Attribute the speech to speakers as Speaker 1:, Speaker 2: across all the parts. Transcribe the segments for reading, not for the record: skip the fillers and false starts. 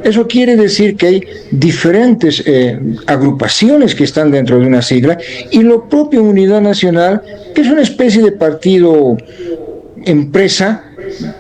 Speaker 1: Eso quiere decir que hay diferentes agrupaciones que están dentro de una sigla y lo propio Unidad Nacional, que es una especie de partido empresa,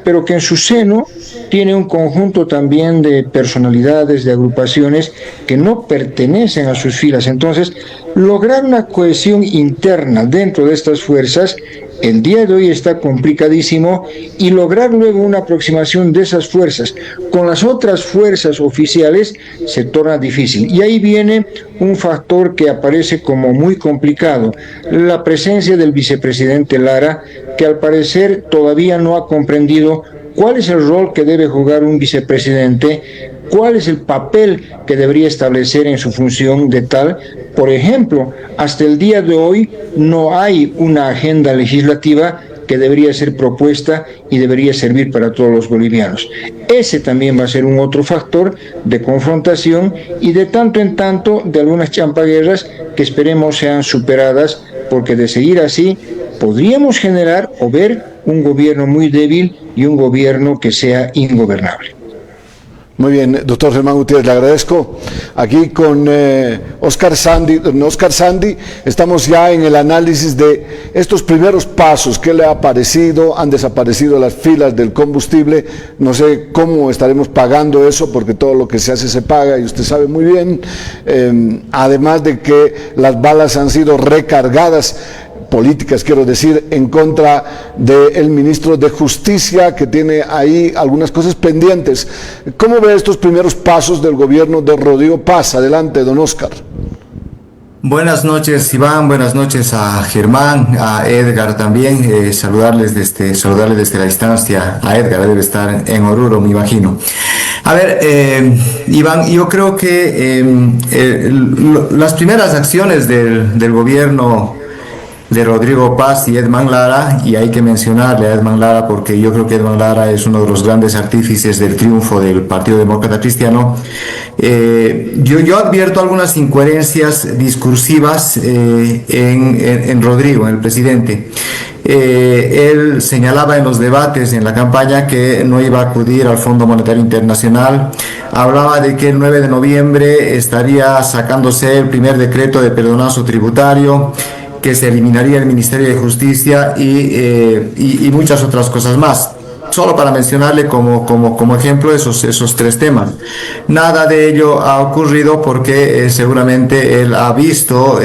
Speaker 1: pero que en su seno tiene un conjunto también de personalidades, de agrupaciones que no pertenecen a sus filas. Entonces, lograr una cohesión interna dentro de estas fuerzas el día de hoy está complicadísimo, y lograr luego una aproximación de esas fuerzas con las otras fuerzas oficiales se torna difícil. Y ahí viene un factor que aparece como muy complicado: la presencia del vicepresidente Lara, que al parecer todavía no ha comprendido cuál es el rol que debe jugar un vicepresidente, cuál es el papel que debería establecer en su función de tal. Por ejemplo, hasta el día de hoy no hay una agenda legislativa que debería ser propuesta y debería servir para todos los bolivianos. Ese también va a ser un otro factor de confrontación y de tanto en tanto de algunas champaguerras que esperemos sean superadas, porque de seguir así podríamos generar o ver un gobierno muy débil y un gobierno que sea ingobernable.
Speaker 2: Muy bien, doctor Germán Gutiérrez, le agradezco. Aquí con Oscar Sandy. Don Oscar Sandy, estamos ya en el análisis de estos primeros pasos. ¿Qué le ha parecido? Han desaparecido las filas del combustible. No sé cómo estaremos pagando eso, porque todo lo que se hace se paga, y usted sabe muy bien. Además de que las balas han sido recargadas, políticas quiero decir, en contra del ministro de Justicia, que tiene ahí algunas cosas pendientes. ¿Cómo ve estos primeros pasos del gobierno de Rodrigo Paz? Adelante, don Oscar.
Speaker 3: Buenas noches, Iván, buenas noches a Germán, a Edgar también, saludarles desde la distancia. A Edgar debe estar en Oruro, me imagino. A ver, Iván, yo creo que las primeras acciones del gobierno de Rodrigo Paz y Edman Lara, y hay que mencionarle a Edman Lara porque yo creo que Edman Lara es uno de los grandes artífices del triunfo del Partido Demócrata Cristiano. Yo advierto algunas incoherencias discursivas en Rodrigo, en el presidente. Él señalaba en los debates, en la campaña, que no iba a acudir al Fondo Monetario Internacional. Hablaba de que el 9 de noviembre estaría sacándose el primer decreto de perdonazo tributario, que se eliminaría el Ministerio de Justicia y muchas otras cosas más. Solo para mencionarle como ejemplo esos tres temas. Nada de ello ha ocurrido porque seguramente él ha visto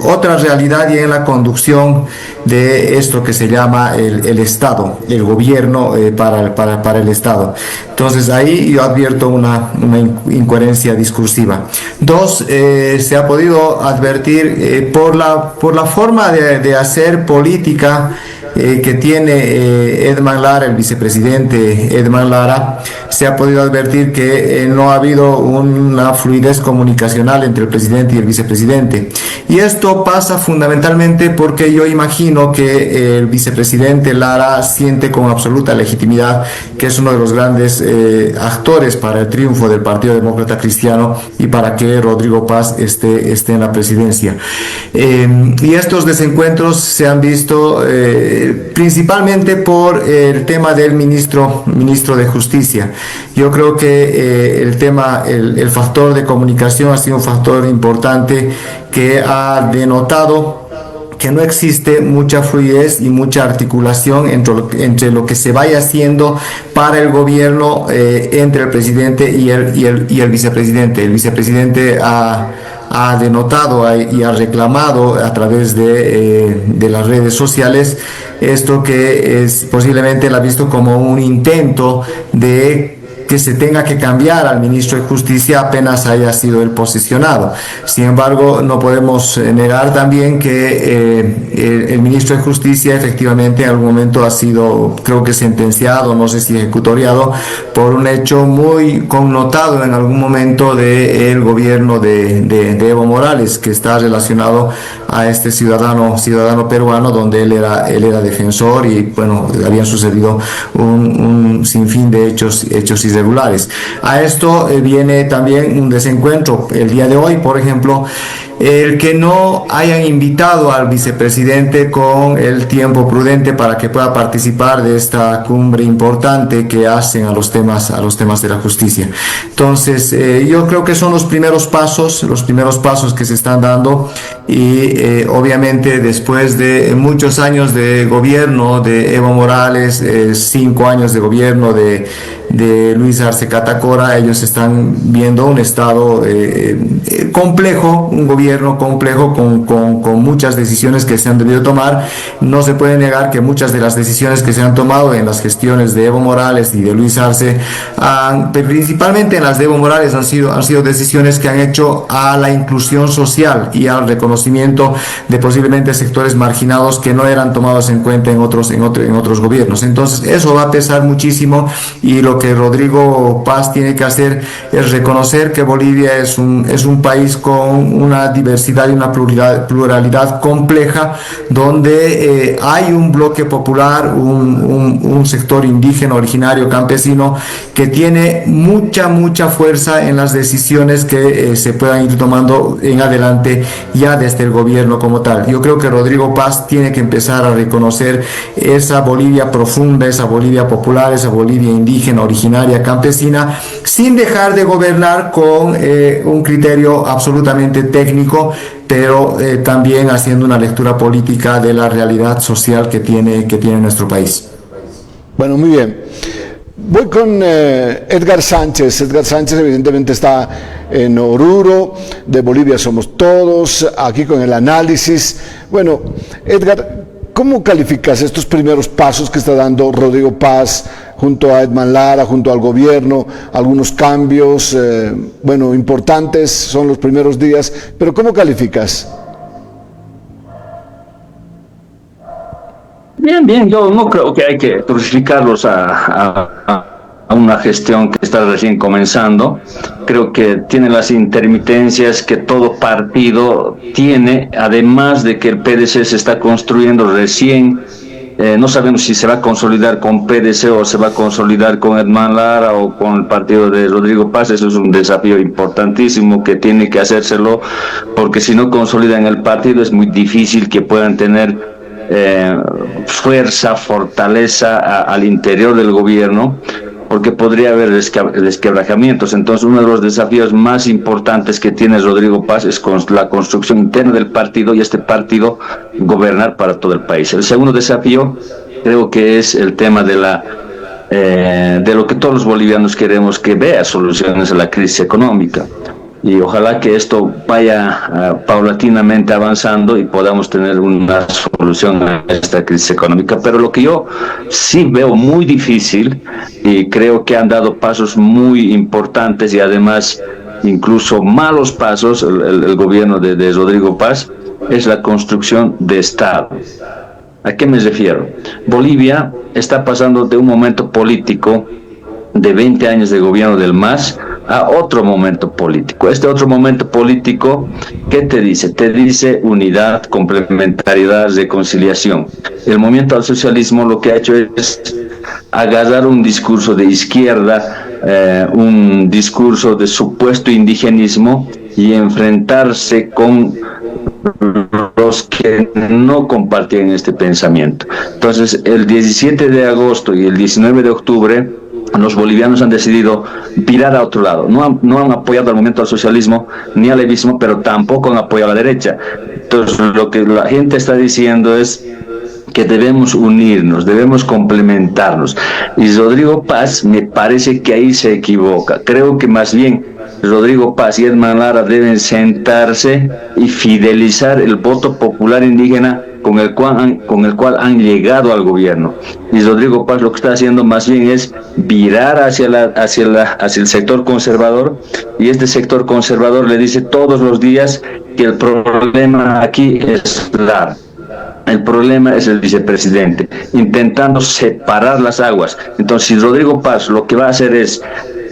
Speaker 3: otra realidad y en la conducción de esto que se llama el Estado, el gobierno para el Estado. Entonces ahí yo advierto una incoherencia discursiva. Dos, se ha podido advertir por la forma de hacer política que tiene Edman Lara, el vicepresidente Edman Lara. Se ha podido advertir que no ha habido una fluidez comunicacional entre el presidente y el vicepresidente. Y esto pasa fundamentalmente porque yo imagino que el vicepresidente Lara siente con absoluta legitimidad que es uno de los grandes actores para el triunfo del Partido Demócrata Cristiano y para que Rodrigo Paz esté en la presidencia. Y estos desencuentros se han visto principalmente por el tema del ministro de Justicia. Yo creo que el factor de comunicación ha sido un factor importante que ha denotado que no existe mucha fluidez y mucha articulación entre lo que se vaya haciendo para el gobierno entre el presidente y el vicepresidente. El vicepresidente ha denotado y ha reclamado a través de las redes sociales esto que es posiblemente él ha visto como un intento de que se tenga que cambiar al ministro de Justicia apenas haya sido él posicionado. Sin embargo, no podemos negar también que el ministro de Justicia efectivamente en algún momento ha sido, creo que sentenciado, no sé si ejecutoriado, por un hecho muy connotado en algún momento del gobierno de Evo Morales, que está relacionado a este ciudadano peruano, donde él era defensor y bueno, habían sucedido un sinfín de hechos irregulares. A esto viene también un desencuentro. El día de hoy, por ejemplo, el que no hayan invitado al vicepresidente con el tiempo prudente para que pueda participar de esta cumbre importante que hacen a los temas de la justicia. Entonces, yo creo que son los primeros pasos que se están dando, y obviamente después de muchos años de gobierno de Evo Morales, 5 años de gobierno de Luis Arce Catacora, ellos están viendo un estado complejo, un gobierno complejo con muchas decisiones que se han debido tomar. No se puede negar que muchas de las decisiones que se han tomado en las gestiones de Evo Morales y de Luis Arce, principalmente en las de Evo Morales, han sido decisiones que han hecho a la inclusión social y al reconocimiento de posiblemente sectores marginados que no eran tomados en cuenta en otros gobiernos. Entonces eso va a pesar muchísimo, y lo que Rodrigo Paz tiene que hacer es reconocer que Bolivia es un país con una diversidad y una pluralidad compleja, donde hay un bloque popular, un sector indígena, originario, campesino, que tiene mucha fuerza en las decisiones que se puedan ir tomando en adelante ya desde el gobierno como tal. Yo creo que Rodrigo Paz tiene que empezar a reconocer esa Bolivia profunda, esa Bolivia popular, esa Bolivia indígena, originaria, campesina, sin dejar de gobernar con un criterio absolutamente técnico, pero también haciendo una lectura política de la realidad social que tiene nuestro país.
Speaker 2: Bueno, muy bien. Voy con Edgar Sánchez. Edgar Sánchez evidentemente está en Oruro, de Bolivia Somos Todos, aquí con el análisis. Bueno, Edgar, ¿cómo calificas estos primeros pasos que está dando Rodrigo Paz junto a Edman Lara, junto al gobierno? Algunos cambios, importantes, son los primeros días, pero ¿cómo calificas?
Speaker 4: Bien, yo no creo que hay que crucificarlos a una gestión que está recién comenzando. Creo que tiene las intermitencias que todo partido tiene, además de que el PDC se está construyendo recién. No sabemos si se va a consolidar con PDC o se va a consolidar con Edman Lara o con el partido de Rodrigo Paz. Eso es un desafío importantísimo que tiene que hacérselo, porque si no consolidan el partido es muy difícil que puedan tener fuerza, fortaleza al interior del gobierno, porque podría haber desquebrajamientos. Entonces, uno de los desafíos más importantes que tiene Rodrigo Paz es con la construcción interna del partido, y este partido gobernar para todo el país. El segundo desafío creo que es el tema de lo que todos los bolivianos queremos, que vea soluciones a la crisis económica. Y ojalá que esto vaya paulatinamente avanzando y podamos tener una solución a esta crisis económica. Pero lo que yo sí veo muy difícil, y creo que han dado pasos muy importantes y además incluso malos pasos el gobierno de Rodrigo Paz, es la construcción de Estado. ¿A qué me refiero? Bolivia está pasando de un momento político de 20 años de gobierno del MAS a otro momento político. Este otro momento político, ¿qué te dice? Te dice unidad, complementariedad, reconciliación. El movimiento al socialismo lo que ha hecho es agarrar un discurso de izquierda, un discurso de supuesto indigenismo, y enfrentarse con los que no compartían este pensamiento. Entonces, el 17 de agosto y el 19 de octubre, los bolivianos han decidido virar a otro lado. No han apoyado al movimiento al socialismo ni al levismo, pero tampoco han apoyado a la derecha. Entonces, lo que la gente está diciendo es que debemos unirnos, debemos complementarnos. Y Rodrigo Paz me parece que ahí se equivoca. Creo que más bien Rodrigo Paz y Edman Lara deben sentarse y fidelizar el voto popular indígena con el cual han llegado al gobierno. Y Rodrigo Paz lo que está haciendo más bien es virar hacia el sector conservador, y este sector conservador le dice todos los días que el problema aquí es Lara. El problema es el vicepresidente, intentando separar las aguas. Entonces, si Rodrigo Paz lo que va a hacer es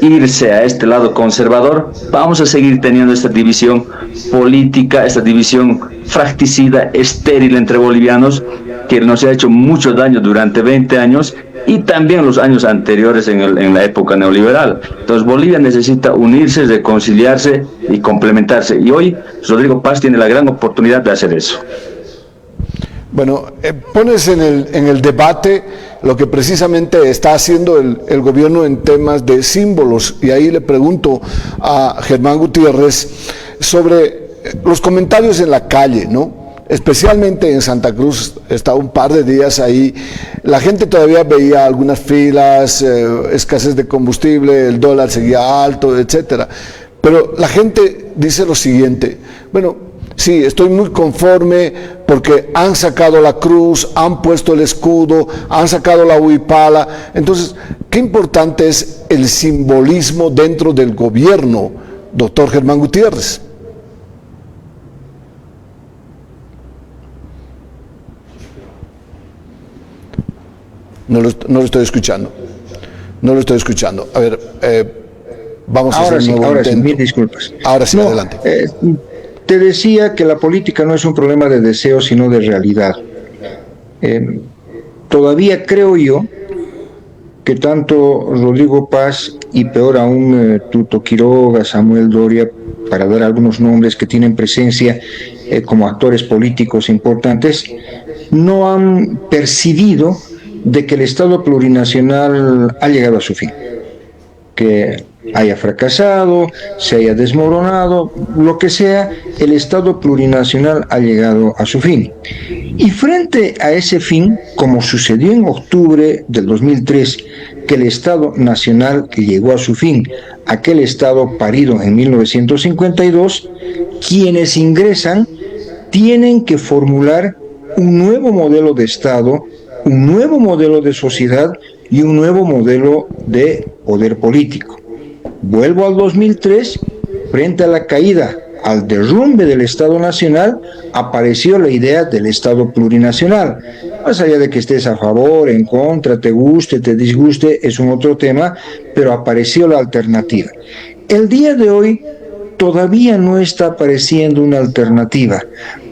Speaker 4: irse a este lado conservador, vamos a seguir teniendo esta división política, esta división fracticida, estéril entre bolivianos, que nos ha hecho mucho daño durante 20 años y también los años anteriores en la época neoliberal. Entonces Bolivia necesita unirse, reconciliarse y complementarse. Y hoy Rodrigo Paz tiene la gran oportunidad de hacer eso.
Speaker 2: Bueno, pones en el debate lo que precisamente está haciendo el gobierno en temas de símbolos, y ahí le pregunto a Germán Gutiérrez sobre los comentarios en la calle, ¿no? Especialmente en Santa Cruz, estaba un par de días ahí, la gente todavía veía algunas filas, escasez de combustible, el dólar seguía alto, etcétera. Pero la gente dice lo siguiente: bueno, sí, estoy muy conforme porque han sacado la cruz, han puesto el escudo, han sacado la huipala. Entonces, qué importante es el simbolismo dentro del gobierno, doctor Germán Gutiérrez. No lo estoy escuchando. No lo estoy escuchando. A ver, vamos a hacer un nuevo intento.
Speaker 1: Ahora sí, mil disculpas.
Speaker 2: Ahora sí, adelante.
Speaker 1: Te decía que la política no es un problema de deseo, sino de realidad. Todavía creo yo que tanto Rodrigo Paz y peor aún Tuto Quiroga, Samuel Doria, para dar algunos nombres que tienen presencia como actores políticos importantes, no han percibido de que el Estado plurinacional ha llegado a su fin, que haya fracasado, se haya desmoronado, lo que sea, el Estado plurinacional ha llegado a su fin. Y frente a ese fin, como sucedió en octubre del 2003, que el Estado nacional llegó a su fin, aquel Estado parido en 1952, quienes ingresan tienen que formular un nuevo modelo de Estado, un nuevo modelo de sociedad y un nuevo modelo de poder político. Vuelvo al 2003, frente a la caída, al derrumbe del Estado Nacional, apareció la idea del Estado plurinacional. Más allá de que estés a favor, en contra, te guste, te disguste, es un otro tema, pero apareció la alternativa. El día de hoy todavía no está apareciendo una alternativa.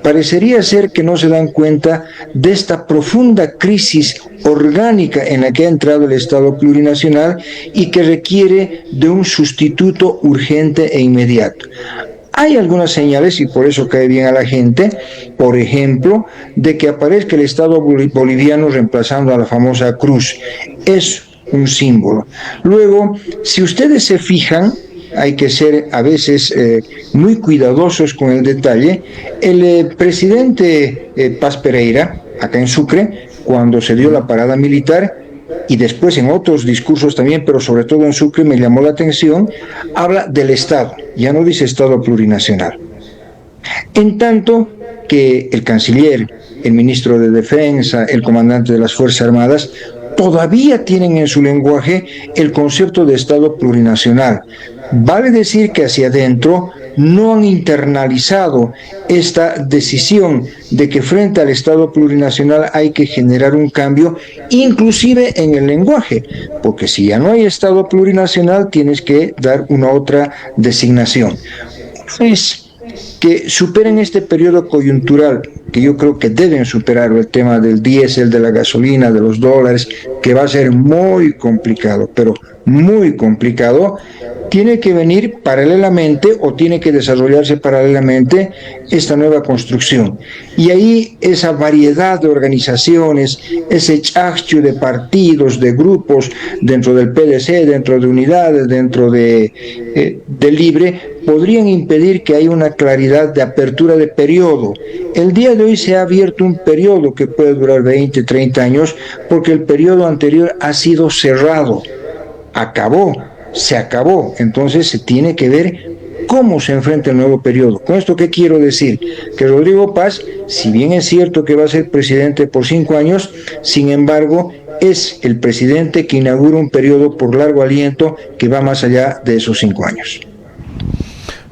Speaker 1: Parecería ser que no se dan cuenta de esta profunda crisis orgánica en la que ha entrado el Estado plurinacional y que requiere de un sustituto urgente e inmediato. Hay algunas señales, y por eso cae bien a la gente, por ejemplo, de que aparezca el Estado boliviano reemplazando a la famosa cruz. Es un símbolo. Luego, si ustedes se fijan, hay que ser a veces muy cuidadosos con el detalle. El presidente Paz Pereira, acá en Sucre, cuando se dio la parada militar, y después en otros discursos también, pero sobre todo en Sucre me llamó la atención, habla del Estado, ya no dice Estado plurinacional. En tanto que el canciller, el ministro de Defensa, el comandante de las Fuerzas Armadas, todavía tienen en su lenguaje el concepto de Estado plurinacional. Vale decir que hacia adentro no han internalizado esta decisión de que frente al Estado plurinacional hay que generar un cambio, inclusive en el lenguaje, porque si ya no hay Estado plurinacional tienes que dar una otra designación. Es que superen este periodo coyuntural, que yo creo que deben superar el tema del diésel, de la gasolina, de los dólares, que va a ser muy complicado, pero muy complicado. Tiene que venir paralelamente o tiene que desarrollarse paralelamente esta nueva construcción. Y ahí esa variedad de organizaciones, ese chachchu de partidos, de grupos dentro del PDC, dentro de Unidades, dentro de Libre, podrían impedir que haya una claridad de apertura de periodo. El día de hoy se ha abierto un periodo que puede durar 20, 30 años, porque el periodo anterior ha sido cerrado, se acabó, entonces se tiene que ver cómo se enfrenta el nuevo periodo. ¿Con esto qué quiero decir? Que Rodrigo Paz, si bien es cierto que va a ser presidente por 5 años, sin embargo, es el presidente que inaugura un periodo por largo aliento que va más allá de esos 5 años.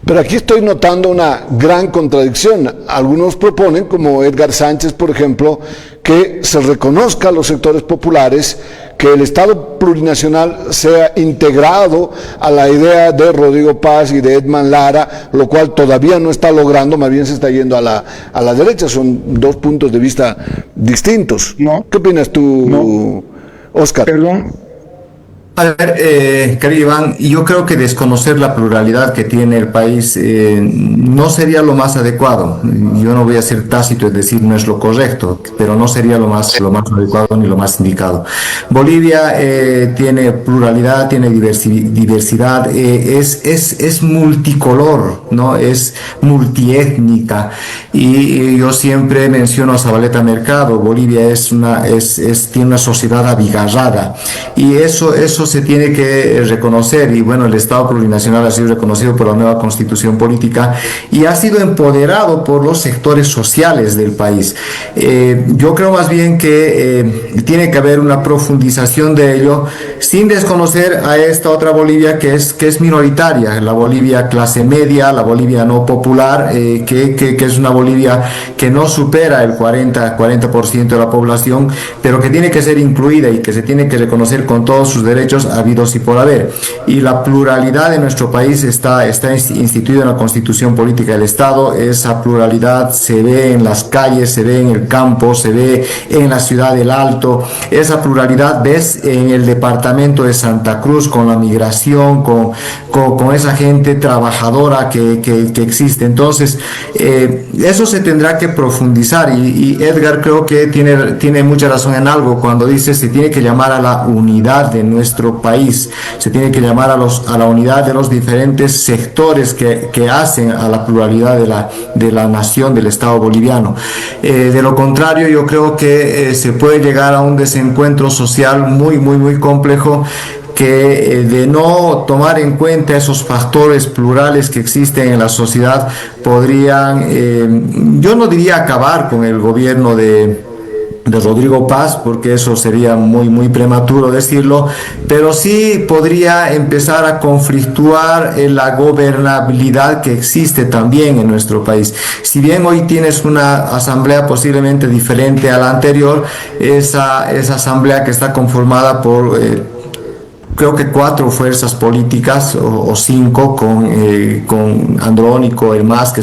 Speaker 2: Pero aquí estoy notando una gran contradicción. Algunos proponen, como Edgar Sánchez, por ejemplo, que se reconozca a los sectores populares, que el Estado plurinacional sea integrado a la idea de Rodrigo Paz y de Edman Lara, lo cual todavía no está logrando, más bien se está yendo a la derecha. Son dos puntos de vista distintos.
Speaker 1: No.
Speaker 2: ¿Qué opinas tú, Oscar.
Speaker 1: Perdón.
Speaker 3: A ver, querido Iván, yo creo que desconocer la pluralidad que tiene el país no sería lo más adecuado. Yo no voy a ser tácito, es decir, no es lo correcto, pero no sería lo más adecuado ni lo más indicado. Bolivia tiene pluralidad, tiene diversidad, es multicolor, ¿no? Es multiétnica. Y yo siempre menciono a Zabaleta Mercado. Bolivia tiene una sociedad abigarrada, y eso se tiene que reconocer. Y bueno, el Estado plurinacional ha sido reconocido por la nueva Constitución política y ha sido empoderado por los sectores sociales del país. Yo creo más bien que tiene que haber una profundización de ello, sin desconocer a esta otra Bolivia que es minoritaria, la Bolivia clase media, la Bolivia no popular, que es una Bolivia que no supera el 40% de la población, pero que tiene que ser incluida y que se tiene que reconocer con todos sus derechos habidos y por haber. Y la pluralidad de nuestro país está instituida en la Constitución Política del Estado. Esa pluralidad se ve en las calles, se ve en el campo, se ve en la ciudad del Alto. Esa pluralidad ves en el departamento de Santa Cruz, con la migración, con esa gente trabajadora que existe. Entonces, eso se tendrá que profundizar, y Edgar creo que tiene mucha razón en algo cuando dice se tiene que llamar a la unidad de nuestro país, se tiene que llamar a la unidad de los diferentes sectores que hacen a la pluralidad de la nación, del Estado boliviano. De lo contrario, yo creo que se puede llegar a un desencuentro social muy, muy, muy complejo, que de no tomar en cuenta esos factores plurales que existen en la sociedad podrían, yo no diría acabar con el gobierno de Rodrigo Paz, porque eso sería muy, muy prematuro decirlo, pero sí podría empezar a conflictuar la gobernabilidad que existe también en nuestro país. Si bien hoy tienes una asamblea posiblemente diferente a la anterior, esa asamblea que está conformada por creo que 4 fuerzas políticas o 5 con Andrónico, el MAS,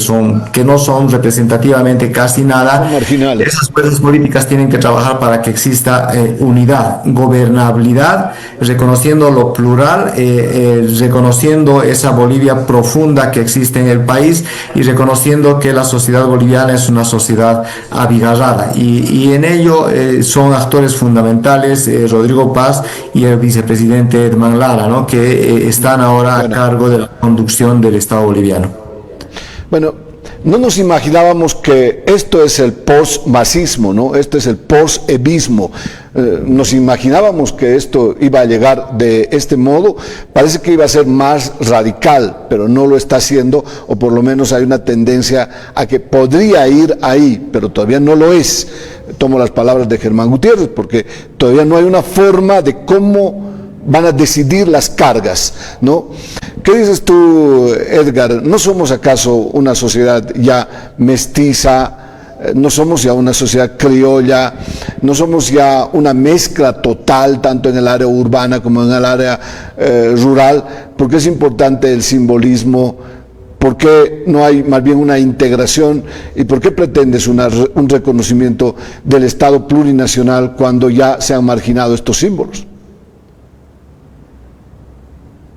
Speaker 3: que no son representativamente casi nada.
Speaker 2: Son marginales.
Speaker 3: Esas fuerzas políticas tienen que trabajar para que exista unidad, gobernabilidad, reconociendo lo plural, reconociendo esa Bolivia profunda que existe en el país, y reconociendo que la sociedad boliviana es una sociedad abigarrada. Y en ello son actores fundamentales Rodrigo Paz y el vicepresidente Edman Lara, ¿no? Que están ahora a cargo de la conducción del Estado boliviano.
Speaker 2: Bueno, no nos imaginábamos que esto es el post-masismo, ¿no? Esto es el post-evismo. Nos imaginábamos que esto iba a llegar de este modo. Parece que iba a ser más radical, pero no lo está haciendo, o por lo menos hay una tendencia a que podría ir ahí, pero todavía no lo es. Tomo las palabras de Germán Gutiérrez, porque todavía no hay una forma de cómo van a decidir las cargas, ¿no? ¿Qué dices tú, Edgar? ¿No somos acaso una sociedad ya mestiza? ¿No somos ya una sociedad criolla? ¿No somos ya una mezcla total, tanto en el área urbana como en el área rural? ¿Por qué es importante el simbolismo? ¿Por qué no hay más bien una integración? ¿Y por qué pretendes un reconocimiento del Estado plurinacional cuando ya se han marginado estos símbolos?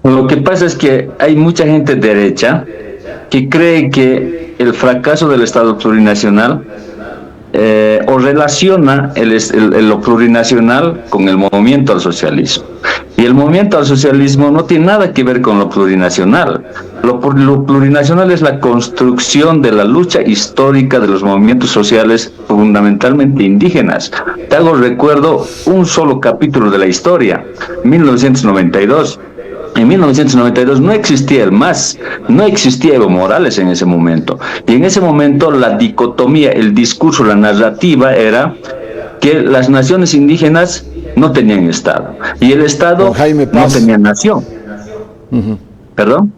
Speaker 4: Lo que pasa es que hay mucha gente derecha que cree que el fracaso del Estado plurinacional o relaciona lo plurinacional con el movimiento al socialismo. Y el movimiento al socialismo no tiene nada que ver con lo plurinacional. Lo plurinacional es la construcción de la lucha histórica de los movimientos sociales fundamentalmente indígenas. Te hago recuerdo un solo capítulo de la historia, 1992. En 1992 no existía el MAS, no existía Evo Morales en ese momento. Y en ese momento la dicotomía, el discurso, la narrativa era que las naciones indígenas no tenían Estado. Y el Estado no tenía nación. ¿Perdón?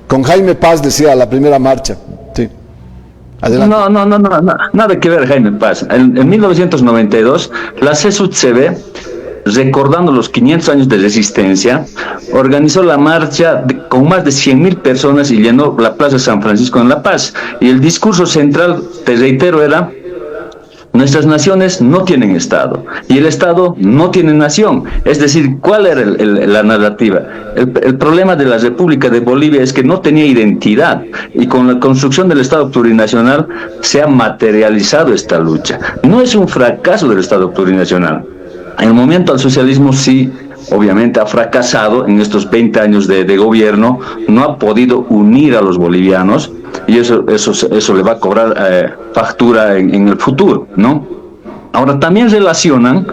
Speaker 2: Con Jaime Paz decía la primera marcha. Sí. Adelante.
Speaker 4: No, nada que ver Jaime Paz. En 1992 la CSUTCB, recordando los 500 años de resistencia, organizó la marcha con más de 100.000 personas y llenó la Plaza San Francisco en La Paz. Y el discurso central, te reitero, era: Nuestras naciones no tienen Estado y el Estado no tiene nación. Es decir, ¿cuál era la narrativa? El problema de la República de Bolivia es que no tenía identidad, y con la construcción del Estado plurinacional se ha materializado esta lucha. No es un fracaso del Estado plurinacional. En el momento al socialismo sí, obviamente ha fracasado en estos 20 años de gobierno, no ha podido unir a los bolivianos, y eso le va a cobrar factura en el futuro, ¿no? Ahora también relacionan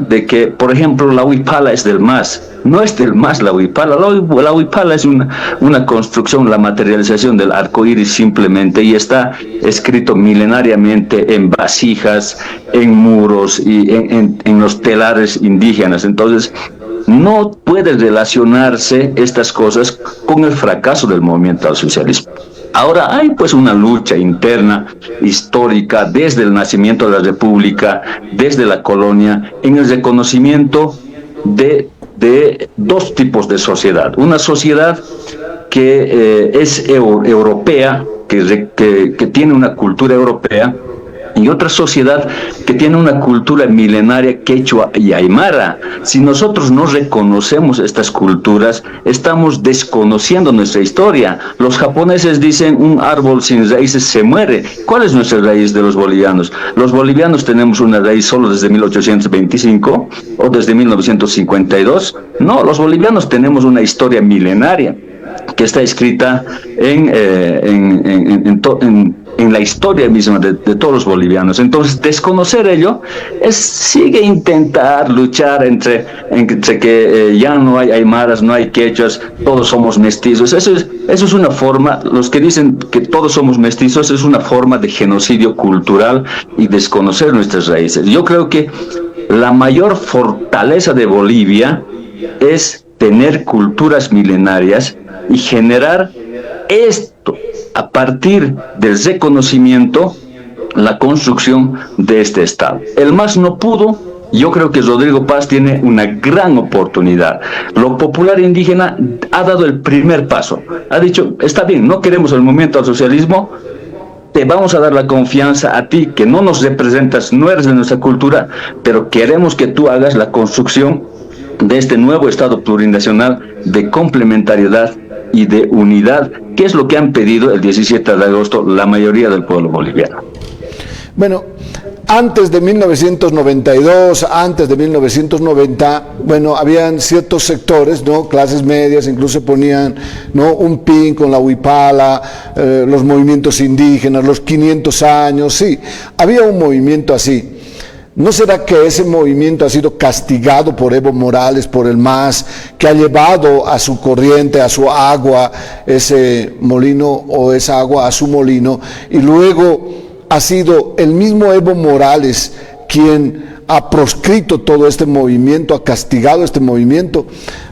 Speaker 4: de que, por ejemplo, la huipala es del MAS. No es del MAS la huipala. La huipala es una construcción, la materialización del arco iris simplemente, y está escrito milenariamente en vasijas, en muros y en los telares indígenas. Entonces, no puede relacionarse estas cosas con el fracaso del movimiento al socialismo. Ahora hay pues una lucha interna, histórica, desde el nacimiento de la República, desde la colonia, en el reconocimiento de dos tipos de sociedad. Una sociedad que es europea, que tiene una cultura europea, y otra sociedad que tiene una cultura milenaria quechua y aymara. Si nosotros no reconocemos estas culturas, estamos desconociendo nuestra historia. Los japoneses dicen, un árbol sin raíces se muere. ¿Cuál es nuestra raíz de los bolivianos? Los bolivianos tenemos una raíz solo desde 1825 o desde 1952. No, los bolivianos tenemos una historia milenaria que está escrita en la historia misma de todos los bolivianos. Entonces, desconocer ello sigue intentar luchar entre que ya no hay aymaras, no hay quechuas, todos somos mestizos. Eso es una forma, los que dicen que todos somos mestizos, es una forma de genocidio cultural y desconocer nuestras raíces. Yo creo que la mayor fortaleza de Bolivia es tener culturas milenarias y generar esto a partir del reconocimiento, la construcción de este Estado. El MAS no pudo. Yo creo que Rodrigo Paz tiene una gran oportunidad. Lo popular indígena ha dado el primer paso. Ha dicho, está bien, no queremos el movimiento al socialismo, te vamos a dar la confianza a ti, que no nos representas, no eres de nuestra cultura, pero queremos que tú hagas la construcción de este nuevo Estado plurinacional de complementariedad y de unidad, que es lo que han pedido el 17 de agosto la mayoría del pueblo boliviano.
Speaker 2: Bueno, antes de 1992, antes de 1990, bueno, habían ciertos sectores, ¿no? Clases medias, incluso ponían, ¿no?, un pin con la huipala, los movimientos indígenas, los 500 años, sí, había un movimiento así. ¿No será que ese movimiento ha sido castigado por Evo Morales, por el MAS, que ha llevado a su corriente, a su agua, ese molino o esa agua a su molino, y luego ha sido el mismo Evo Morales quien ha proscrito todo este movimiento, ha castigado este movimiento?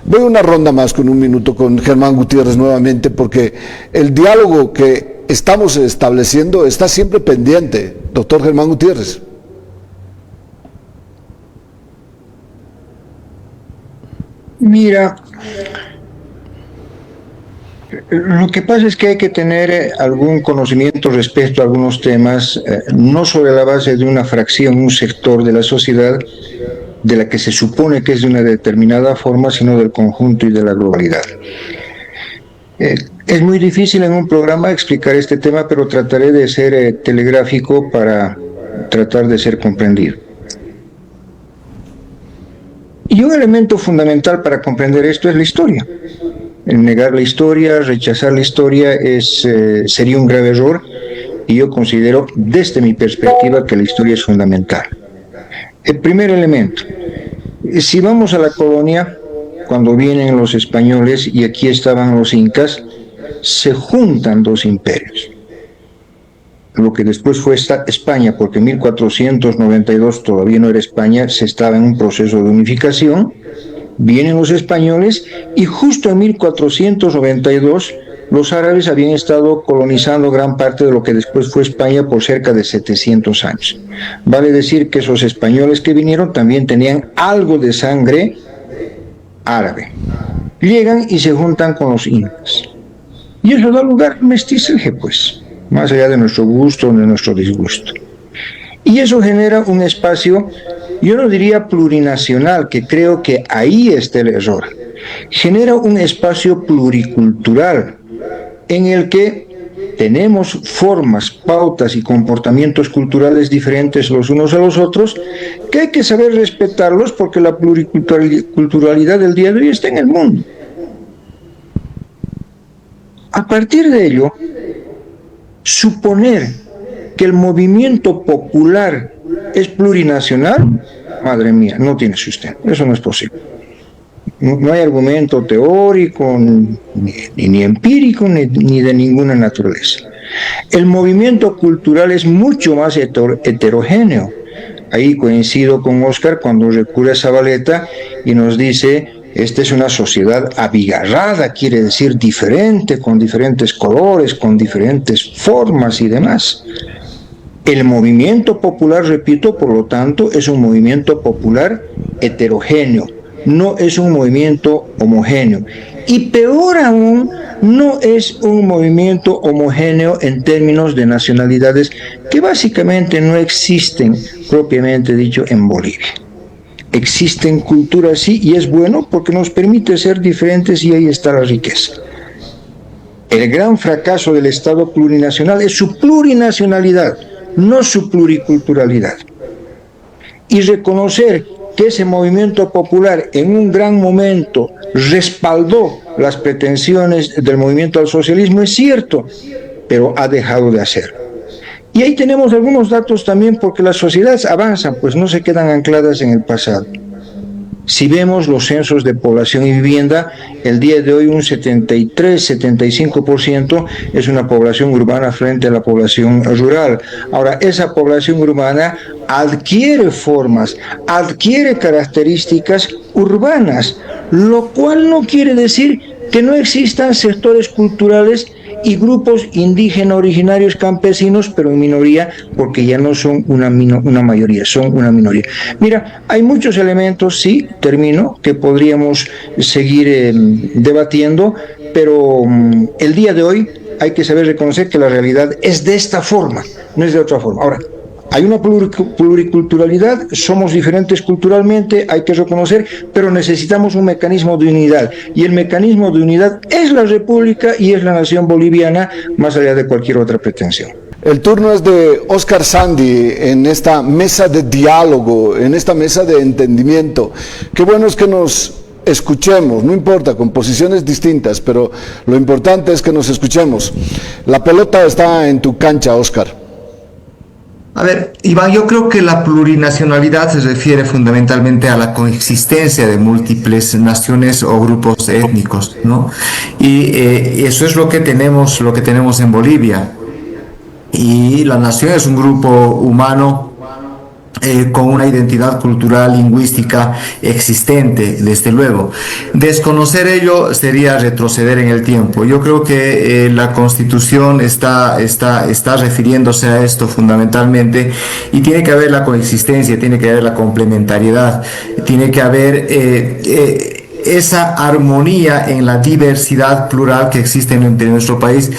Speaker 2: Voy a una ronda más con un minuto con Germán Gutiérrez nuevamente, porque el diálogo que estamos estableciendo está siempre pendiente. Doctor Germán Gutiérrez.
Speaker 1: Mira, lo que pasa es que hay que tener algún conocimiento respecto a algunos temas, no sobre la base de una fracción, un sector de la sociedad de la que se supone que es de una determinada forma, sino del conjunto y de la globalidad. Es muy difícil en un programa explicar este tema, pero trataré de ser telegráfico para tratar de ser comprendido. Y un elemento fundamental para comprender esto es la historia. El negar la historia, rechazar la historia sería un grave error, y yo considero, desde mi perspectiva, que la historia es fundamental. El primer elemento, si vamos a la colonia, cuando vienen los españoles y aquí estaban los incas, se juntan dos imperios. Lo que después fue España, porque en 1492 todavía no era España, se estaba en un proceso de unificación. Vienen los españoles y justo en 1492 los árabes habían estado colonizando gran parte de lo que después fue España por cerca de 700 años. Vale decir que esos españoles que vinieron también tenían algo de sangre árabe. Llegan y se juntan con los incas. Y eso da lugar a mestizaje, pues, más allá de nuestro gusto o de nuestro disgusto. Y eso genera un espacio, yo no diría plurinacional, que creo que ahí está el error. Genera un espacio pluricultural en el que tenemos formas, pautas y comportamientos culturales diferentes los unos a los otros, que hay que saber respetarlos porque la pluriculturalidad del día de hoy está en el mundo. A partir de ello, suponer que el movimiento popular es plurinacional, madre mía, no tiene sustento, eso no es posible. No hay argumento teórico, ni empírico, ni de ninguna naturaleza. El movimiento cultural es mucho más heterogéneo. Ahí coincido con Óscar cuando recurre a Zavaleta y nos dice, esta es una sociedad abigarrada, quiere decir diferente, con diferentes colores, con diferentes formas y demás. El movimiento popular, repito, por lo tanto, es un movimiento popular heterogéneo. No es un movimiento homogéneo. Y peor aún, no es un movimiento homogéneo en términos de nacionalidades que básicamente no existen, propiamente dicho, en Bolivia. Existen culturas sí, y es bueno porque nos permite ser diferentes y ahí está la riqueza. El gran fracaso del Estado plurinacional es su plurinacionalidad, no su pluriculturalidad. Y reconocer que ese movimiento popular en un gran momento respaldó las pretensiones del movimiento al socialismo es cierto, pero ha dejado de hacerlo. Y ahí tenemos algunos datos también porque las sociedades avanzan, pues no se quedan ancladas en el pasado. Si vemos los censos de población y vivienda, el día de hoy un 73-75% es una población urbana frente a la población rural. Ahora, esa población urbana adquiere formas, adquiere características urbanas, lo cual no quiere decir que no existan sectores culturales y grupos indígenas originarios campesinos, pero en minoría, porque ya no son una mayoría, son una minoría. Mira, hay muchos elementos, sí, termino, que podríamos seguir debatiendo, pero el día de hoy hay que saber reconocer que la realidad es de esta forma, no es de otra forma. Ahora, hay una pluriculturalidad, somos diferentes culturalmente, hay que reconocer, pero necesitamos un mecanismo de unidad. Y el mecanismo de unidad es la República y es la nación boliviana, más allá de cualquier otra pretensión.
Speaker 2: El turno es de Óscar Sandy en esta mesa de diálogo, en esta mesa de entendimiento. Qué bueno es que nos escuchemos, no importa, con posiciones distintas, pero lo importante es que nos escuchemos. La pelota está en tu cancha, Óscar.
Speaker 3: A ver, Iván, yo creo que la plurinacionalidad se refiere fundamentalmente a la coexistencia de múltiples naciones o grupos étnicos, ¿no? Y eso es lo que tenemos en Bolivia. Y la nación es un grupo humano con una identidad cultural, lingüística existente, desde luego. Desconocer ello sería retroceder en el tiempo. Yo creo que la Constitución está refiriéndose a esto fundamentalmente, y tiene que haber la coexistencia, tiene que haber la complementariedad, tiene que haber esa armonía en la diversidad plural que existe en nuestro país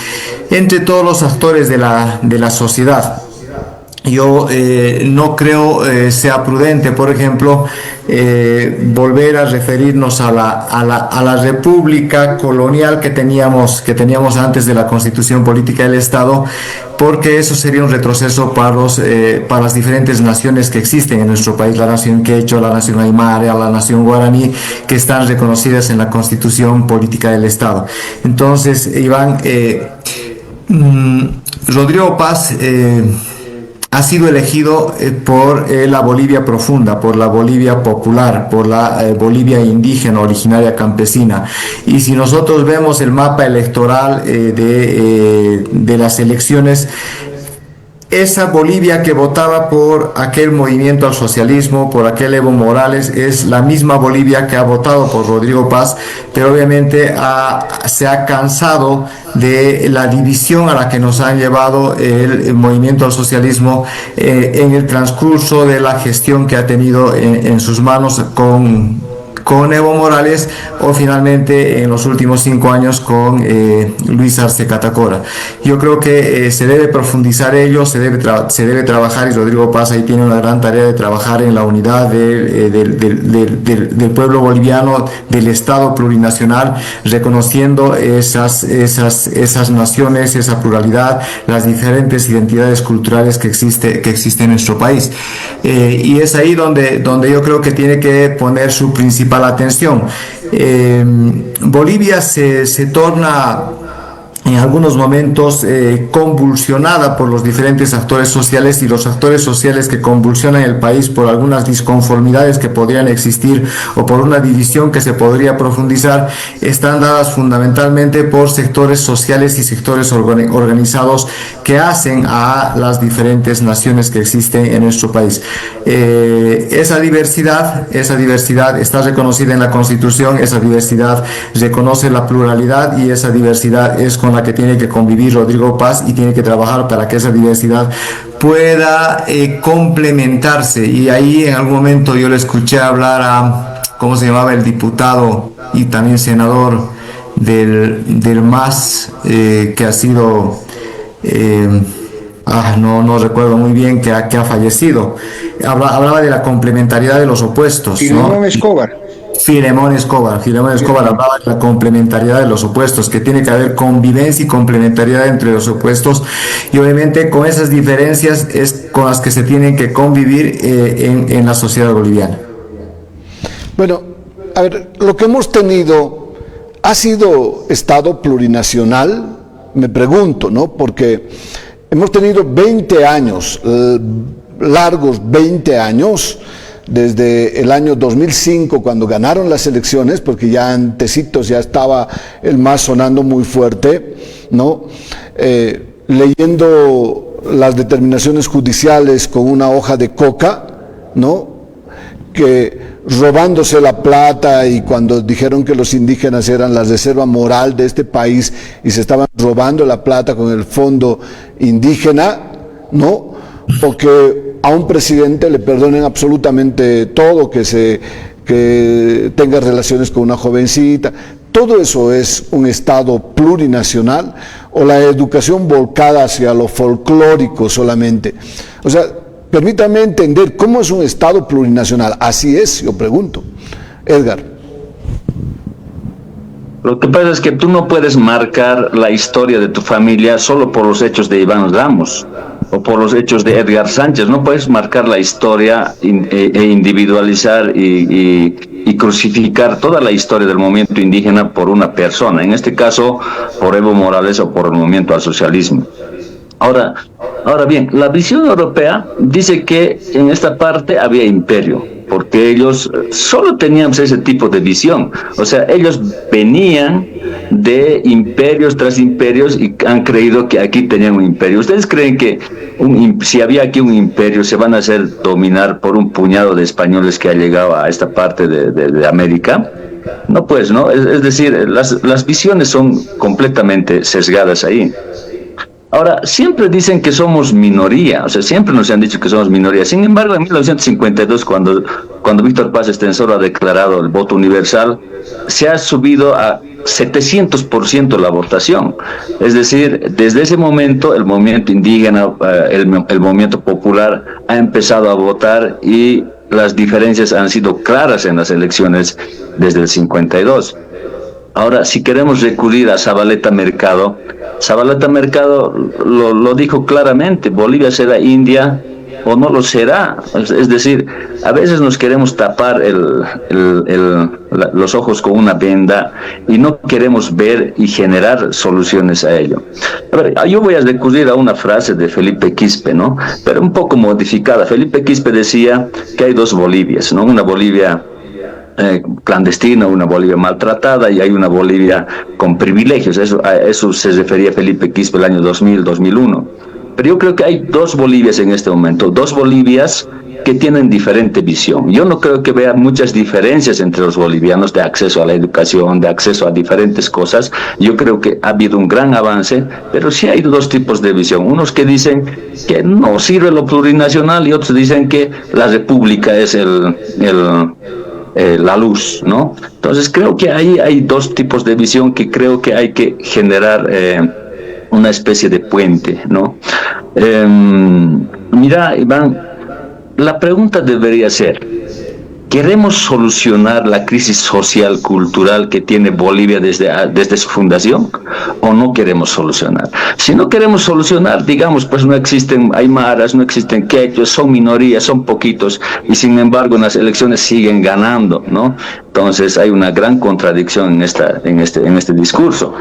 Speaker 3: entre todos los actores de la sociedad. Yo no creo sea prudente, por ejemplo, volver a referirnos a la república colonial que teníamos antes de la Constitución Política del Estado, porque eso sería un retroceso para las diferentes naciones que existen en nuestro país, la nación quechua, la nación aymara, la nación guaraní, que están reconocidas en la Constitución Política del Estado. Entonces, Iván, Rodrigo Paz ha sido elegido por la Bolivia profunda, por la Bolivia popular, por la Bolivia indígena, originaria, campesina. Y si nosotros vemos el mapa electoral de las elecciones, esa Bolivia que votaba por aquel movimiento al socialismo, por aquel Evo Morales, es la misma Bolivia que ha votado por Rodrigo Paz, pero obviamente se ha cansado de la división a la que nos ha llevado el movimiento al socialismo en el transcurso de la gestión que ha tenido en sus manos con Evo Morales, o finalmente en los últimos 5 años con Luis Arce Catacora. Yo creo que se debe profundizar ello, se debe trabajar, y Rodrigo Paz ahí tiene una gran tarea de trabajar en la unidad del pueblo boliviano, del Estado plurinacional, reconociendo esas naciones, esa pluralidad, las diferentes identidades culturales que existen en nuestro país. Y es ahí donde yo creo que tiene que poner su principal atención. Bolivia se torna en algunos momentos convulsionada por los diferentes actores sociales, y los actores sociales que convulsionan el país por algunas disconformidades que podrían existir o por una división que se podría profundizar, están dadas fundamentalmente por sectores sociales y sectores organizados que hacen a las diferentes naciones que existen en nuestro país. Esa diversidad está reconocida en la Constitución, esa diversidad reconoce la pluralidad, y esa diversidad es con la que tiene que convivir Rodrigo Paz, y tiene que trabajar para que esa diversidad pueda complementarse. Y ahí en algún momento yo le escuché hablar a, ¿cómo se llamaba?, el diputado y también senador del MAS, que ha sido, no recuerdo muy bien, que ha fallecido. Hablaba de la complementariedad de los opuestos,
Speaker 1: ¿no? Filemón Escobar hablaba de la complementariedad de los opuestos, que tiene que haber convivencia y complementariedad entre los opuestos, y obviamente con esas diferencias es con las que se tienen que convivir en la sociedad boliviana.
Speaker 2: Bueno, a ver, lo que hemos tenido ha sido Estado plurinacional, me pregunto, ¿no? Porque hemos tenido 20 años, largos 20 años, desde el año 2005, cuando ganaron las elecciones, porque ya antecitos ya estaba el MAS sonando muy fuerte, ¿no? Leyendo las determinaciones judiciales con una hoja de coca, ¿no? Que robándose la plata, y cuando dijeron que los indígenas eran la reserva moral de este país y se estaban robando la plata con el fondo indígena, ¿no? O que a un presidente le perdonen absolutamente todo, que tenga relaciones con una jovencita. ¿Todo eso es un Estado plurinacional, o la educación volcada hacia lo folclórico solamente? O sea, permítame entender cómo es un Estado plurinacional. Así es, yo pregunto. Edgar.
Speaker 4: Lo que pasa es que tú no puedes marcar la historia de tu familia solo por los hechos de Iván Ramos o por los hechos de Edgar Sánchez. No puedes marcar la historia e individualizar y crucificar toda la historia del movimiento indígena por una persona, en este caso por Evo Morales o por el movimiento al socialismo. Ahora bien, la visión europea dice que en esta parte había imperio, porque ellos solo tenían ese tipo de visión. O sea, ellos venían de imperios tras imperios y han creído que aquí tenían un imperio. ¿Ustedes creen que si había aquí un imperio se van a hacer dominar por un puñado de españoles que ha llegado a esta parte de América? No, pues, ¿no? Es decir, las visiones son completamente sesgadas ahí. Ahora, siempre dicen que somos minoría, o sea, siempre nos han dicho que somos minoría. Sin embargo, en 1952, cuando Víctor Paz Estenssoro ha declarado el voto universal, se ha subido a 700% la votación. Es decir, desde ese momento el movimiento indígena, el movimiento popular ha empezado a votar, y las diferencias han sido claras en las elecciones desde el 52. Ahora, si queremos recurrir a Zabaleta Mercado lo dijo claramente: Bolivia será India o no lo será. Es decir, a veces nos queremos tapar los ojos con una venda y no queremos ver y generar soluciones a ello. A ver, yo voy a recurrir a una frase de Felipe Quispe, ¿no? Pero un poco modificada. Felipe Quispe decía que hay dos Bolivias, ¿no? Una Bolivia clandestina, una Bolivia maltratada, y hay una Bolivia con privilegios. A eso se refería Felipe Quispe el año 2000-2001. Pero yo creo que hay dos Bolivias en este momento, dos Bolivias que tienen diferente visión. Yo no creo que vea muchas diferencias entre los bolivianos de acceso a la educación, de acceso a diferentes cosas. Yo creo que ha habido un gran avance, pero sí hay dos tipos de visión. Unos que dicen que no sirve lo plurinacional, y otros dicen que la república es la luz, ¿no? Entonces creo que ahí hay dos tipos de visión que creo que hay que generar una especie de puente, ¿no? Mira, Iván, la pregunta debería ser: ¿queremos solucionar la crisis social, cultural que tiene Bolivia desde su fundación o no queremos solucionar? Si no queremos solucionar, digamos, pues no existen aymaras, no existen quechuas, son minorías, son poquitos, y sin embargo en las elecciones siguen ganando, ¿no? Entonces hay una gran contradicción en este discurso.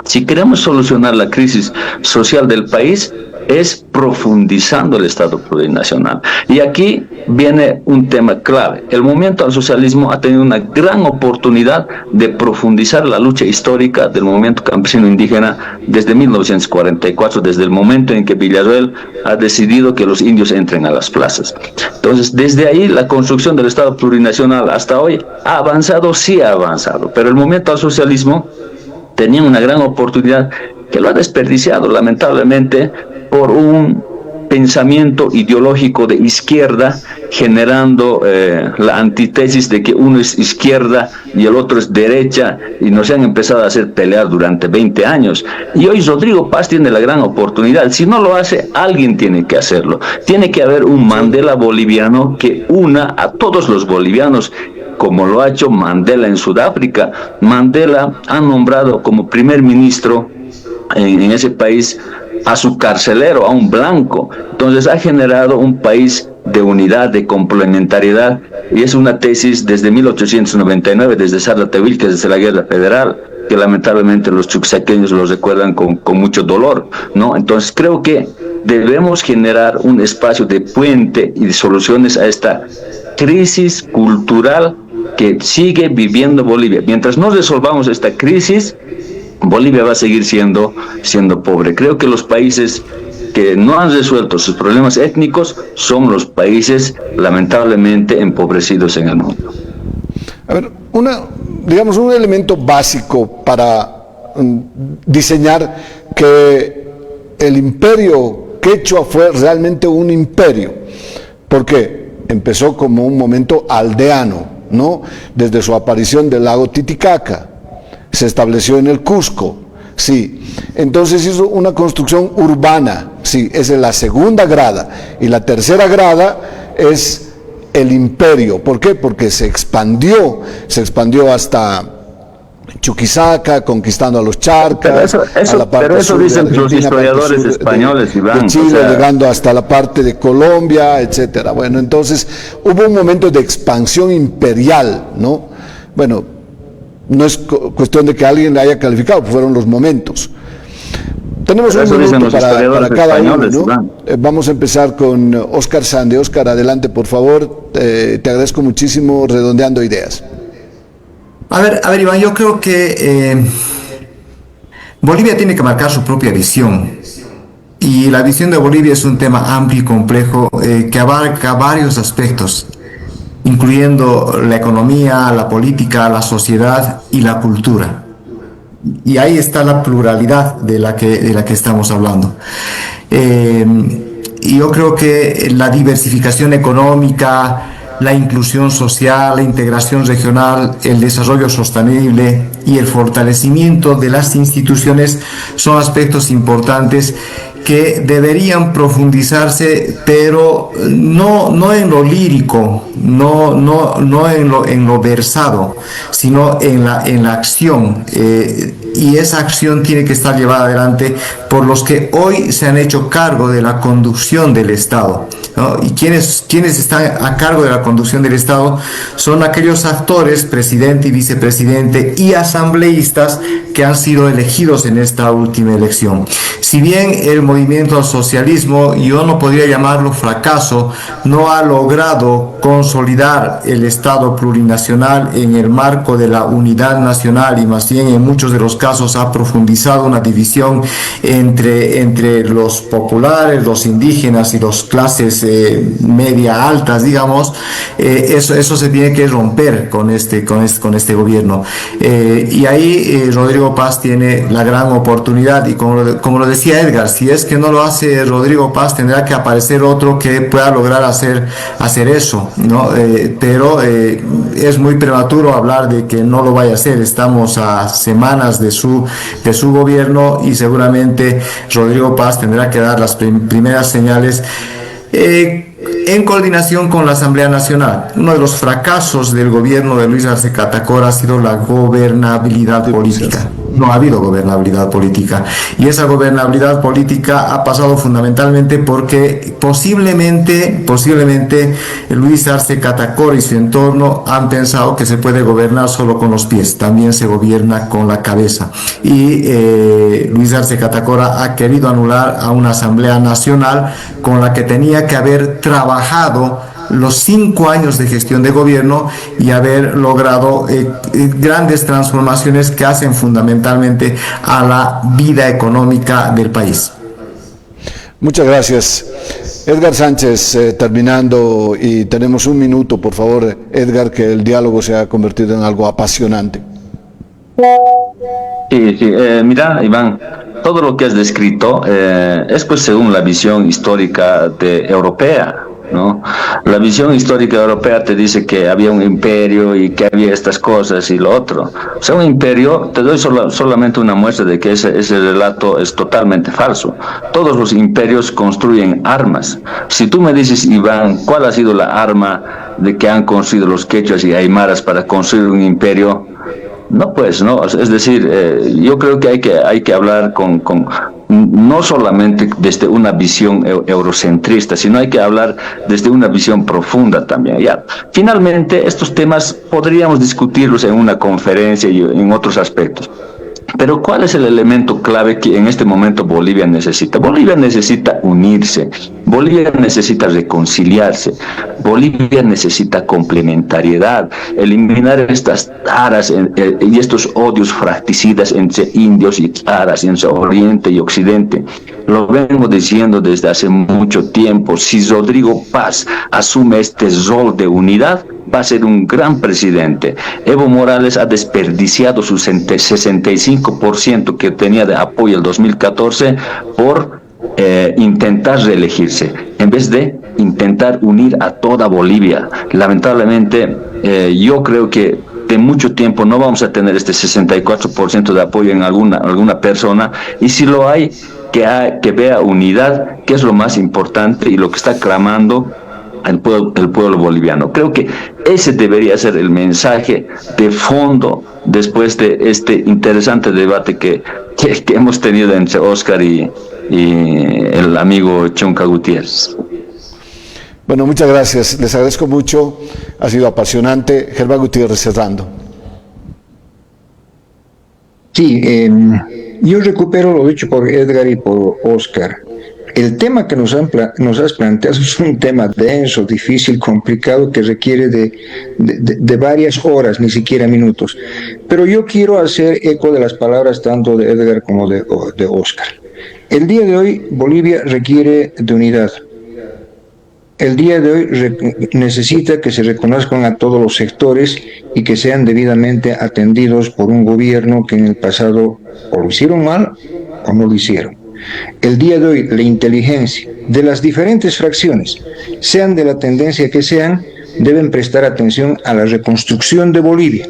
Speaker 4: Si queremos solucionar la crisis social del país, es profundizando el Estado plurinacional. Y aquí viene un tema clave. El movimiento al socialismo ha tenido una gran oportunidad de profundizar la lucha histórica del movimiento campesino indígena desde 1944, desde el momento en que Villarroel ha decidido que los indios entren a las plazas. Entonces, desde ahí la construcción del Estado plurinacional hasta hoy ha avanzado, sí ha avanzado, pero el movimiento al socialismo tenía una gran oportunidad que lo ha desperdiciado, lamentablemente, por un pensamiento ideológico de izquierda, generando la antítesis de que uno es izquierda y el otro es derecha, y nos han empezado a hacer pelear durante 20 años. Y hoy Rodrigo Paz tiene la gran oportunidad. Si no lo hace, alguien tiene que hacerlo. Tiene que haber un Mandela boliviano que una a todos los bolivianos, como lo ha hecho Mandela en Sudáfrica. Mandela ha nombrado como primer ministro en ese país a su carcelero, a un blanco. Entonces ha generado un país de unidad, de complementariedad, y es una tesis desde 1899, desde Sala-Tehuilque, desde la Guerra Federal, que lamentablemente los chuquisaqueños lo recuerdan con mucho dolor, ¿no? Entonces creo que debemos generar un espacio de puente y de soluciones a esta crisis cultural que sigue viviendo Bolivia. Mientras no resolvamos esta crisis, Bolivia va a seguir siendo pobre. Creo que los países que no han resuelto sus problemas étnicos son los países lamentablemente empobrecidos en el mundo.
Speaker 2: A ver, un elemento básico para diseñar que el imperio quechua fue realmente un imperio, porque empezó como un momento aldeano, ¿no? Desde su aparición del lago Titicaca, se estableció en el Cusco, sí. Entonces hizo una construcción urbana, sí, esa es la segunda grada. Y la tercera grada es el imperio. ¿Por qué? Porque se expandió hasta Chuquisaca, conquistando a los charcas, a la parte
Speaker 4: pero eso
Speaker 2: sur
Speaker 4: dicen
Speaker 2: de
Speaker 4: los historiadores españoles, Iván.
Speaker 2: de Chile, llegando hasta la parte de Colombia, etcétera. Bueno, entonces hubo un momento de expansión imperial, ¿no? Bueno, no es cuestión de que alguien le haya calificado, fueron los momentos. Tenemos un minuto para cada uno, ¿no? Vamos a empezar con Oscar Sandi. Oscar, adelante, por favor. Te agradezco muchísimo, redondeando ideas.
Speaker 3: A ver, Iván, yo creo que Bolivia tiene que marcar su propia visión. Y la visión de Bolivia es un tema amplio y complejo que abarca varios aspectos, incluyendo la economía, la política, la sociedad y la cultura. Y ahí está la pluralidad de la que estamos hablando. Y yo creo que la diversificación económica, la inclusión social, la integración regional, el desarrollo sostenible y el fortalecimiento de las instituciones son aspectos importantes que deberían profundizarse, pero no en lo lírico, no en lo versado, sino en la acción. Y esa acción tiene que estar llevada adelante por los que hoy se han hecho cargo de la conducción del Estado, ¿no? Y quienes están a cargo de la conducción del Estado son aquellos actores, presidente y vicepresidente y asambleístas que han sido elegidos en esta última elección. Si bien el movimiento al socialismo, yo no podría llamarlo fracaso, no ha logrado consolidar el Estado plurinacional en el marco de la unidad nacional, y más bien en muchos de los casos casos ha profundizado una división entre los populares, los indígenas y las clases media altas, digamos. Eso se tiene que romper con este gobierno. Y ahí Rodrigo Paz tiene la gran oportunidad, y como lo decía Edgar, si es que no lo hace Rodrigo Paz, tendrá que aparecer otro que pueda lograr hacer eso, ¿no? Pero es muy prematuro hablar de que no lo vaya a hacer. Estamos a semanas de su gobierno y seguramente Rodrigo Paz tendrá que dar las primeras señales en coordinación con la Asamblea Nacional. Uno de los fracasos del gobierno de Luis Arce Catacora ha sido la gobernabilidad política. No ha habido gobernabilidad política, y esa gobernabilidad política ha pasado fundamentalmente porque posiblemente Luis Arce Catacora y su entorno han pensado que se puede gobernar solo con los pies. También se gobierna con la cabeza, y Luis Arce Catacora ha querido anular a una Asamblea Nacional con la que tenía que haber trabajado los 5 años de gestión de gobierno y haber logrado grandes transformaciones que hacen fundamentalmente a la vida económica del país.
Speaker 2: Muchas gracias. Edgar Sánchez, terminando, y tenemos 1 minuto, por favor, Edgar, que el diálogo se ha convertido en algo apasionante.
Speaker 4: Sí, mira, Iván, todo lo que has descrito es pues según la visión histórica europea, ¿no? La visión histórica europea te dice que había un imperio y que había estas cosas y lo otro. O sea, un imperio, te doy solamente una muestra de que ese relato es totalmente falso. Todos los imperios construyen armas. Si tú me dices, Iván, ¿cuál ha sido la arma de que han construido los quechuas y aymaras para construir un imperio? No, pues, no, es decir, yo creo que hay que hablar no solamente desde una visión eurocentrista, sino hay que hablar desde una visión profunda también. Ya, finalmente, estos temas podríamos discutirlos en una conferencia y en otros aspectos. Pero ¿cuál es el elemento clave que en este momento Bolivia necesita? Bolivia necesita unirse, Bolivia necesita reconciliarse, Bolivia necesita complementariedad, eliminar estas taras y estos odios fratricidas entre indios y taras, entre Oriente y Occidente. Lo vengo diciendo desde hace mucho tiempo. Si Rodrigo Paz asume este rol de unidad, va a ser un gran presidente. Evo Morales ha desperdiciado su 65% que tenía de apoyo en el 2014 por intentar reelegirse, en vez de intentar unir a toda Bolivia. Lamentablemente, yo creo que de mucho tiempo no vamos a tener este 64% de apoyo en alguna persona, y si lo hay, que vea unidad, que es lo más importante y lo que está clamando el pueblo boliviano. Creo que ese debería ser el mensaje de fondo después de este interesante debate que hemos tenido entre Oscar y el amigo Chonca Gutiérrez.
Speaker 2: Bueno, muchas gracias, les agradezco mucho, ha sido apasionante. Germán Gutiérrez, cerrando.
Speaker 1: Sí, yo recupero lo dicho por Edgar y por Oscar. El tema que nos has planteado es un tema denso, difícil, complicado, que requiere de varias horas, ni siquiera minutos. Pero yo quiero hacer eco de las palabras tanto de Edgar como de Oscar. El día de hoy Bolivia requiere de unidad. El día de hoy necesita que se reconozcan a todos los sectores y que sean debidamente atendidos por un gobierno que en el pasado o lo hicieron mal o no lo hicieron. El día de hoy la inteligencia de las diferentes fracciones, sean de la tendencia que sean, deben prestar atención a la reconstrucción de Bolivia.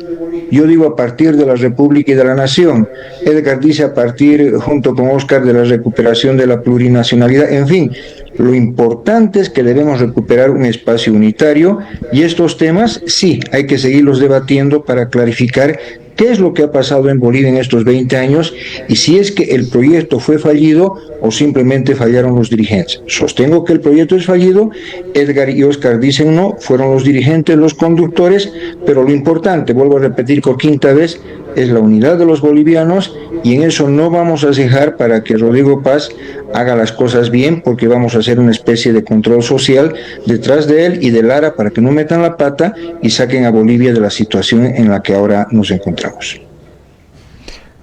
Speaker 1: Yo digo a partir de la República y de la Nación. Edgar dice a partir, junto con Oscar, de la recuperación de la plurinacionalidad. En fin, lo importante es que debemos recuperar un espacio unitario, y estos temas sí hay que seguirlos debatiendo para clarificar qué es lo que ha pasado en Bolivia en estos 20 años y si es que el proyecto fue fallido o simplemente fallaron los dirigentes. Sostengo que el proyecto es fallido, Edgar y Oscar dicen no, fueron los dirigentes, los conductores, pero lo importante, vuelvo a repetir por 5ª vez, es la unidad de los bolivianos, y en eso no vamos a cejar para que Rodrigo Paz haga las cosas bien, porque vamos a hacer una especie de control social detrás de él y de Lara para que no metan la pata y saquen a Bolivia de la situación en la que ahora nos encontramos.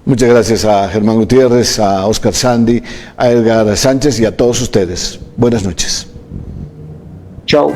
Speaker 2: Muchas gracias a Germán Gutiérrez, a Oscar Sandy, a Edgar Sánchez y a todos ustedes. Buenas noches.
Speaker 1: Chao.